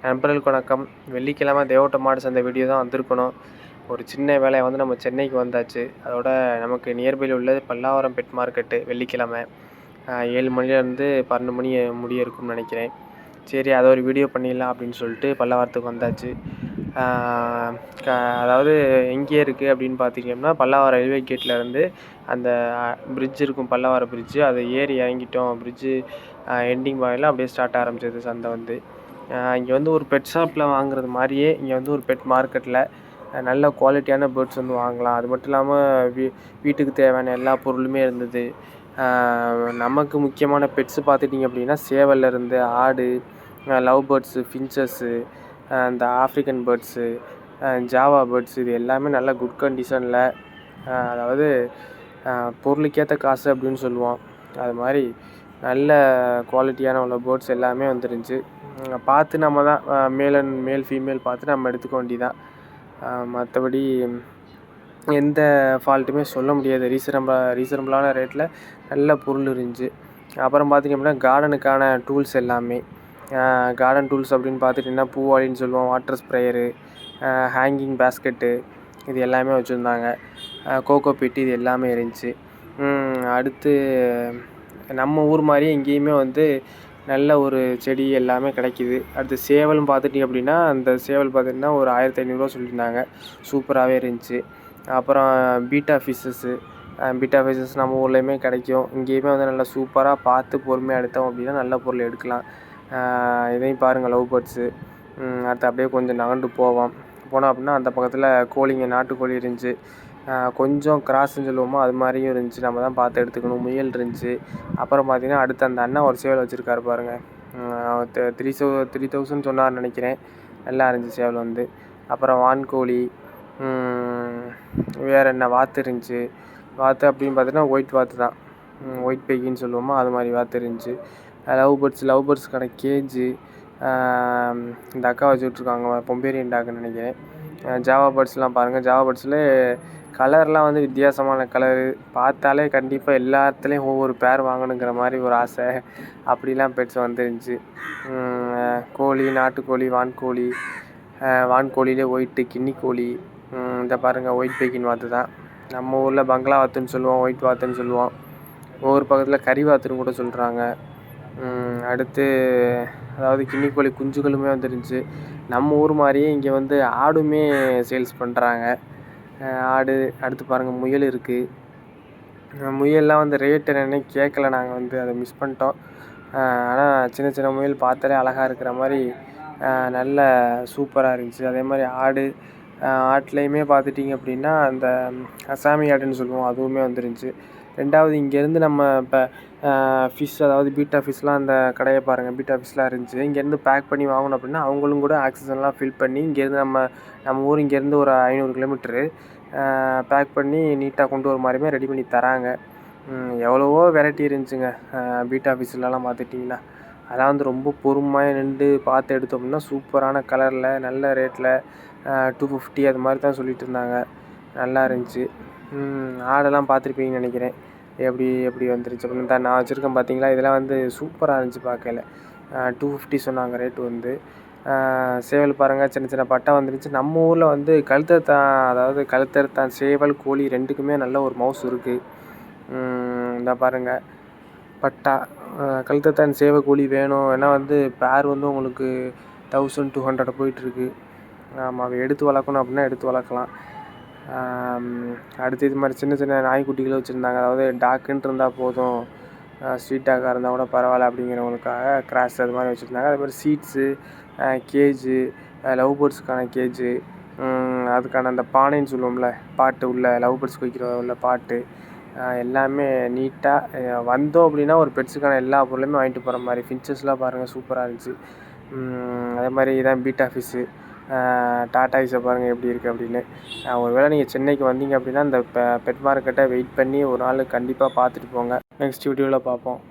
நண்பர்களுக்கு வணக்கம். வெள்ளிக்கிழமை தேவட்ட மாடு சந்தை வீடியோ தான் வந்திருக்கணும். ஒரு சின்ன வேலையை நம்ம சென்னைக்கு வந்தாச்சு. அதோட நமக்கு நியர்பையில் உள்ளது பல்லாவரம் பெட் மார்க்கெட்டு. வெள்ளிக்கிழமை 7 மணிலேருந்து 12 மணி முடிய இருக்கும்னு நினைக்கிறேன். சரி, அதை ஒரு வீடியோ பண்ணிடலாம் அப்படின்னு சொல்லிட்டு பல்லாவரத்துக்கு வந்தாச்சு. அதாவது எங்கேயே இருக்குது அப்படின்னு பார்த்தீங்கன்னா, பல்லாவரம் ரயில்வே கேட்லேருந்து அந்த பிரிட்ஜ் இருக்கும், பல்லாவரம் பிரிட்ஜு. அதை ஏறி இறங்கிட்டோம். பிரிட்ஜு எண்டிங் பாயிண்டில் அப்படியே ஸ்டார்ட் ஆரம்பிச்சது சந்தை. இங்கே ஒரு பெட் ஷாப்பில் வாங்குறது மாதிரியே இங்கே ஒரு பெட் மார்க்கெட்டில் நல்ல குவாலிட்டியான பேர்ட்ஸ் வாங்கலாம். அது மட்டும் இல்லாமல் வீட்டுக்கு தேவையான எல்லா பொருளுமே இருந்தது. நமக்கு முக்கியமான பெட்ஸு பார்த்துட்டிங்க அப்படின்னா, சேவல்லேருந்து ஆடு, லவ் பேர்ட்ஸு, ஃபின்ச்சஸ்ஸு, இந்த ஆஃப்ரிக்கன் பேர்ட்ஸு, ஜாவா பேர்ட்ஸ், இது எல்லாமே நல்ல குட் கண்டிஷனில், அதாவது பொருளுக்கேற்ற காசு அப்படின்னு சொல்லுவோம். அது மாதிரி நல்ல குவாலிட்டியான உள்ள பேர்ட்ஸ் எல்லாமே வந்துருந்துச்சு. பார்த்து நம்ம தான் மேல் ஃபீமேல் பார்த்து நம்ம எடுத்துக்க வேண்டியதான். மற்றபடி எந்த ஃபால்ட்டுமே சொல்ல முடியாது. ரீசனபிளான ரேட்டில் நல்ல பொருள் இருந்துச்சு. அப்புறம் பார்த்திங்க அப்படின்னா, கார்டனுக்கான டூல்ஸ் எல்லாமே, கார்டன் டூல்ஸ் அப்படின்னு பார்த்துட்டிங்கன்னா, பூவாளின்னு சொல்லுவோம், வாட்டர் ஸ்ப்ரேயரு, ஹேங்கிங் பேஸ்கெட்டு, இது எல்லாமே வச்சுருந்தாங்க. கோகோ பீட்டு, இது எல்லாமே இருந்துச்சு. அடுத்து நம்ம ஊர் மாதிரியே இங்கேயுமே நல்ல ஒரு செடி எல்லாமே கிடைக்கிது. அடுத்து சேவலும் பார்த்துட்டிங்க அப்படின்னா, அந்த சேவல் பார்த்திங்கன்னா ஒரு 1500 சொல்லியிருந்தாங்க. சூப்பராகவே இருந்துச்சு. அப்புறம் பீட்டா ஃபிஷ்ஷஸ் நம்ம ஊர்லேயுமே கிடைக்கும். இங்கேயுமே நல்லா சூப்பராக பார்த்து பொறுமையாக எடுத்தோம் அப்படின்னா நல்ல பொருள் எடுக்கலாம். இதையும் பாருங்கள், லவ் பேர்ட்ஸு. அடுத்து அப்படியே கொஞ்சம் நகண்டு போனோம் அப்படின்னா, அந்த பக்கத்தில் நாட்டுக்கோழி இருந்துச்சு. கொஞ்சம் கிராஸ்ன்னு சொல்லுவோமோ அது மாதிரியும் இருந்துச்சு. நம்ம தான் பார்த்து எடுத்துக்கணும். முயல் இருந்துச்சு. அப்புறம் பார்த்திங்கன்னா, அடுத்து அந்த அண்ணன் ஒரு சேவல் வச்சுருக்காரு பாருங்கள். 3000 சொன்னார்னு நினைக்கிறேன். நல்லா இருந்துச்சு சேவல் அப்புறம் வான்கோழி, வேறு என்ன, வாத்து இருந்துச்சு. வாத்து அப்படின்னு பார்த்தீங்கன்னா ஒயிட் வாத்து தான், ஒயிட் பெக்கின்னு சொல்லுவோமோ அது மாதிரி வாத்து இருந்துச்சு. லவ் பேர்ட்ஸுக்கான கேஜு இந்த அக்கா வச்சுட்ருக்காங்க, பொம்பேரியன் டாக்குன்னு நினைக்கிறேன். ஜாவா பேர்ட்ஸ்லாம் பாருங்கள். ஜாவா பேர்ட்ஸில் கலர்லாம் வித்தியாசமான கலரு. பார்த்தாலே கண்டிப்பாக எல்லாத்துலேயும் ஒவ்வொரு பேர் வாங்கணுங்கிற மாதிரி ஒரு ஆசை. அப்படிலாம் பெட்ஸ் வந்துருந்துச்சு. கோழி, நாட்டுக்கோழி, வான்கோழிலே ஒயிட்டு, கின்னிக்கோழி. இந்த பாருங்கள், ஒயிட் பெக்கின் வாத்து தான். நம்ம ஊரில் பங்களா வாத்துன்னு சொல்லுவோம், ஒயிட் வாத்துன்னு சொல்லுவோம். ஒவ்வொரு பக்கத்தில் கறி வாத்துன்னு கூட சொல்கிறாங்க. அடுத்து அதாவது கின்னிக்கோழி குஞ்சுகளுமே வந்துருந்துச்சு. நம்ம ஊர் மாதிரியே இங்கே ஆடுமே சேல்ஸ் பண்ணுறாங்க. ஆடு. அடுத்து பாருங்கள், முயல் இருக்குது. முயல்லாம் ரேட் என்னென்னு கேட்கல. நாங்கள் அதை மிஸ் பண்ணிட்டோம். ஆனால் சின்ன சின்ன முயல் பார்த்தாலே அழகாக இருக்கிற மாதிரி நல்ல சூப்பராக இருந்துச்சு. அதே மாதிரி ஆட்டுலேயுமே பார்த்துட்டிங்க அப்படின்னா, அந்த அசாமி ஆடுன்னு சொல்லுவோம், அதுவுமே வந்துருந்துச்சு. ரெண்டாவது, இங்கேருந்து நம்ம இப்போ ஃபிஷ், அதாவது பீட்டா ஃபிஷ்லாம், அந்த கடையை பாருங்கள், பீட்டா ஃபிஷ்லாம் இருந்துச்சு. இங்கேருந்து பேக் பண்ணி வாங்கணும் அப்படின்னா அவங்களும் கூட ஆக்சிஜன்லாம் ஃபில் பண்ணி இங்கேருந்து நம்ம ஊர் இங்கேருந்து ஒரு 500 கிலோமீட்ரு பேக் பண்ணி நீட்டாக கொண்டு வர மாதிரியுமே ரெடி பண்ணி தராங்க. எவ்வளவோ வெரைட்டி இருந்துச்சுங்க. பீட்டா ஃபிஷ்லலாம் பார்த்துட்டிங்கன்னா, அதெல்லாம் ரொம்ப பொறுமையாக நின்று பார்த்து எடுத்தோம் அப்படின்னா சூப்பரான கலரில் நல்ல ரேட்டில் 250 அது மாதிரி தான் சொல்லிகிட்டு இருந்தாங்க. நல்லா இருந்துச்சு. ஆடெல்லாம் பார்த்துருப்பீங்கன்னு நினைக்கிறேன், எப்படி வந்துருச்சு அப்படின்னு தான் நான் வச்சுருக்கேன். பார்த்தீங்களா, இதெல்லாம் சூப்பராக இருந்துச்சு பார்க்கல. 250 சொன்னாங்க ரேட்டு. சேவல் பாருங்கள், சின்ன சின்ன பட்டை வந்துருச்சு. நம்ம ஊரில் கழுத்தறுத்தான் சேவல், கோழி ரெண்டுக்குமே நல்ல ஒரு மவுஸ் இருக்குது. இந்த பாருங்கள், பட்டா கழுத்தறுத்தான் சேவல், கோழி வேணும் ஏன்னா பேர் உங்களுக்கு 1200 போயிட்டுருக்கு. ஆமாம், அதை எடுத்து வளர்க்கணும் அப்படின்னா எடுத்து வளர்க்கலாம். அடுத்து இது மாதிரி சின்ன சின்ன நாய்க்குட்டிகளை வச்சுருந்தாங்க. அதாவது டாக்குன்ட்டு இருந்தால் போதும், ஸ்ட்ரீட் டாக்காக இருந்தால் கூட பரவாயில்ல அப்படிங்கிறவங்களுக்காக கிராஸ் அது மாதிரி வச்சுருந்தாங்க. அது மாதிரி சீட்ஸு, கேஜு, லவ் பேர்ட்ஸுக்கான கேஜு, அதுக்கான அந்த பானைன்னு சொல்லுவோம்ல, பாட்டு உள்ள லவ் பேர்ட்ஸ்க்கு வைக்கிற உள்ள பாட்டு, எல்லாமே நீட்டாக வந்தோம் அப்படின்னா ஒரு பெட்ஸுக்கான எல்லா பொருளுமே வாங்கிட்டு போகிற மாதிரி. ஃபின்ச்சஸ்லாம் பாருங்கள், சூப்பராக இருந்துச்சு. அதே மாதிரி இதான் பீட்டா ஃபிஷ்ஷு. டாட்டாய்ஸை பாருங்கள் எப்படி இருக்குது அப்படின்னு. ஒரு வேளை நீங்கள் சென்னைக்கு வந்தீங்க அப்படின்னா இந்த பெட் மார்க்கெட்டை வெயிட் பண்ணி ஒரு நாள் கண்டிப்பாக பார்த்துட்டு போங்க. நெக்ஸ்ட் வீடியோவில் பார்ப்போம்.